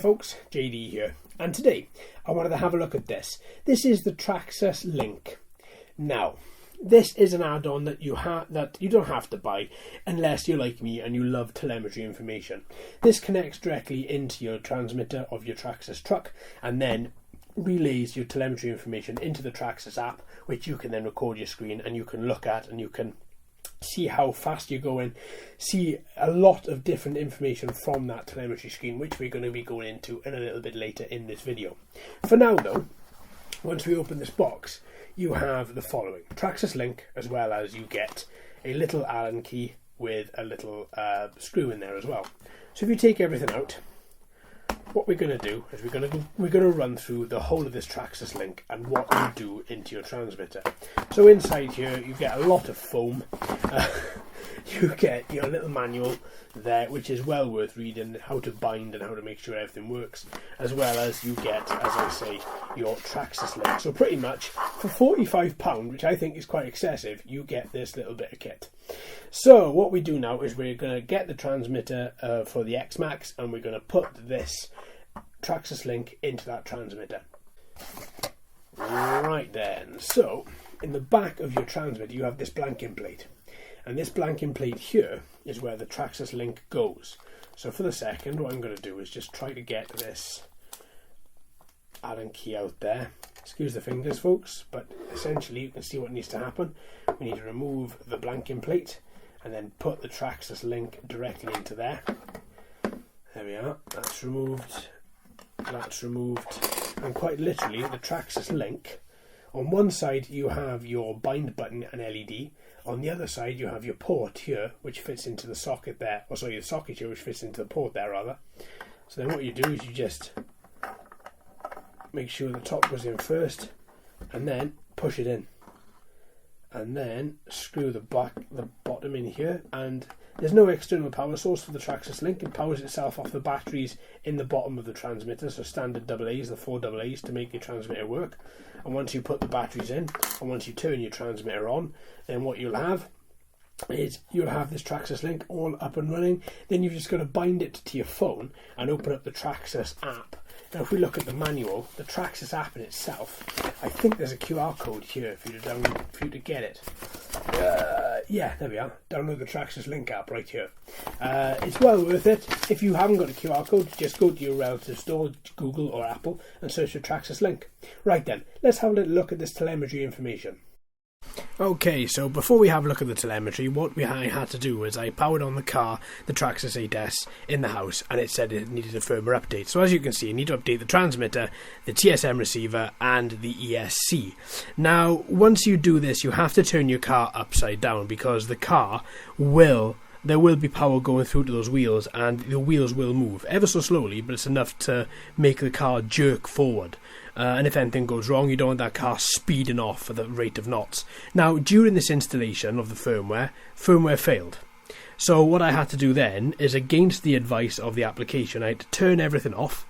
folks, JD here, and today I wanted to have a look at this. This is the Traxxas Link. Now, this is an add-on that you don't have to buy unless you're like me and you love telemetry information. This connects directly into your transmitter of your Traxxas truck and then relays your telemetry information into the Traxxas app, which you can then record your screen and you can look at and you can see how fast you're going, see a lot of different information from that telemetry screen, which we're going to be going into in a little bit later in this video. For now though, once we open this box, you have the following: Traxxas Link, as well as you get a little Allen key with a little screw in there as well. So if you take everything out, what we're going to do is we're going to run through the whole of this Traxxas Link and what you do into your transmitter. So inside here you get a lot of foam. You get your little manual there, which is well worth reading, how to bind and how to make sure everything works, as well as you get, as I say, your Traxxas Link. So pretty much for £45, which I think is quite excessive, you get this little bit of kit. So what we do now is we're going to get the transmitter for the X-Max, and we're going to put this Traxxas Link into that transmitter. Right then, so in the back of your transmitter you have this blanking plate, and this blanking plate here is where the Traxxas Link goes. So for the second, what I'm going to do is just try to get this Allen key out there. Excuse the fingers, folks, but essentially you can see what needs to happen. We need to remove the blanking plate and then put the Traxxas Link directly into there. There we are, that's removed, and quite literally the Traxxas Link, on one side you have your bind button and LED, on the other side you have your port here which fits into the socket there, or sorry, the socket here which fits into the port there rather. So then what you do is you just make sure the top goes in first and then push it in, and then screw the bottom in here, and there's no external power source for the Traxxas Link. It powers itself off the batteries in the bottom of the transmitter, so standard AA's, the 4 AA's, to make your transmitter work. And once you put the batteries in and once you turn your transmitter on, then what you'll have is you'll have this Traxxas Link all up and running. Then you've just got to bind it to your phone and open up the Traxxas app. Now if we look at the manual, the Traxxas app in itself, I think there's a QR code here for you to get it. Yeah, there we are. Download the Traxxas Link app right here. It's well worth it. If you haven't got a QR code, just go to your relative store, Google or Apple, and search for Traxxas Link. Right then, let's have a little look at this telemetry information. Okay, so before we have a look at the telemetry, what I had to do was I powered on the car, the Traxxas 8S, in the house, and it said it needed a firmware update. So as you can see, you need to update the transmitter, the TSM receiver, and the ESC. Now, once you do this, you have to turn your car upside down, because the car there will be power going through to those wheels, and the wheels will move ever so slowly, but it's enough to make the car jerk forward. And if anything goes wrong, you don't want that car speeding off at the rate of knots. Now, during this installation of the firmware failed. So what I had to do then is, against the advice of the application, I had to turn everything off.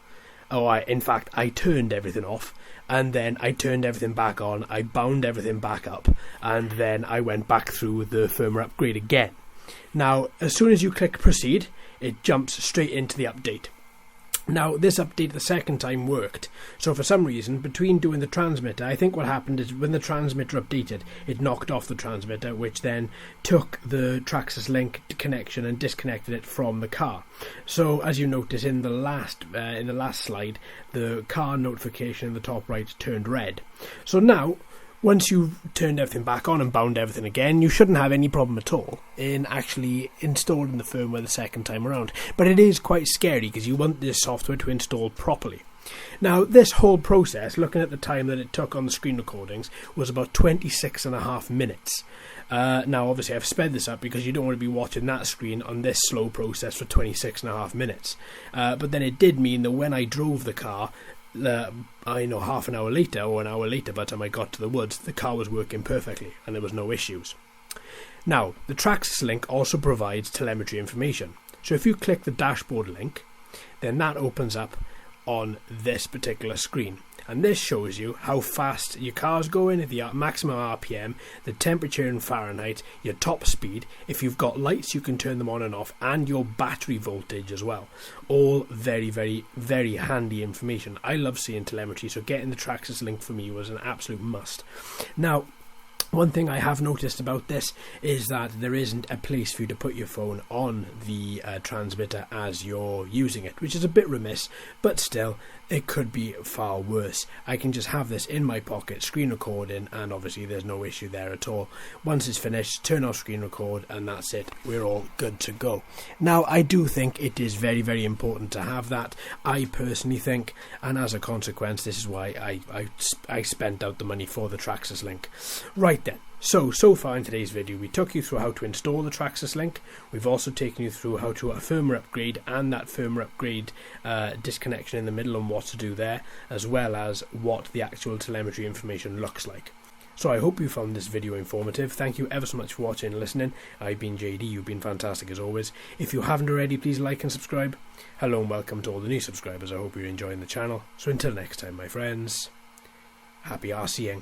I turned everything off, and then I turned everything back on, I bound everything back up, and then I went back through the firmware upgrade again. Now, as soon as you click proceed, it jumps straight into the update. Now, this update the second time worked, so for some reason, between doing the transmitter, I think what happened is when the transmitter updated, it knocked off the transmitter, which then took the Traxxas Link connection and disconnected it from the car. So, as you notice in the last slide, the car notification in the top right turned red. So now, once you've turned everything back on and bound everything again, you shouldn't have any problem at all in actually installing the firmware the second time around. But it is quite scary because you want this software to install properly. Now, this whole process, looking at the time that it took on the screen recordings, was about 26.5 minutes. Now, obviously, I've sped this up because you don't want to be watching that screen on this slow process for 26.5 minutes. But then it did mean that when I drove the car, half an hour later or an hour later, by the time I got to the woods, the car was working perfectly and there was no issues. Now, the Traxxas Link also provides telemetry information. So if you click the dashboard link, then that opens up on this particular screen. and this shows you how fast your car's going, the maximum RPM, the temperature in Fahrenheit, your top speed, if you've got lights you can turn them on and off, and your battery voltage as well. All very, very, very handy information. I love seeing telemetry, so getting the Traxxas link for me was an absolute must. Now, one thing I have noticed about this is that there isn't a place for you to put your phone on the transmitter as you're using it, which is a bit remiss, but still, it could be far worse. I can just have this in my pocket, screen recording, and obviously there's no issue there at all. Once it's finished, turn off screen record, and that's it. We're all good to go. Now, I do think it is very, very important to have that. I personally think, and as a consequence, this is why I spent out the money for the Traxxas link. Right then. So far in today's video, we took you through how to install the Traxxas link. We've also taken you through how to a firmware upgrade and that firmware upgrade disconnection in the middle and what to do there, as well as what the actual telemetry information looks like. So I hope you found this video informative. Thank you ever so much for watching and listening. I've been JD, you've been fantastic as always. If you haven't already, please like and subscribe. Hello and welcome to all the new subscribers. I hope you're enjoying the channel. So until next time, my friends, happy RCing.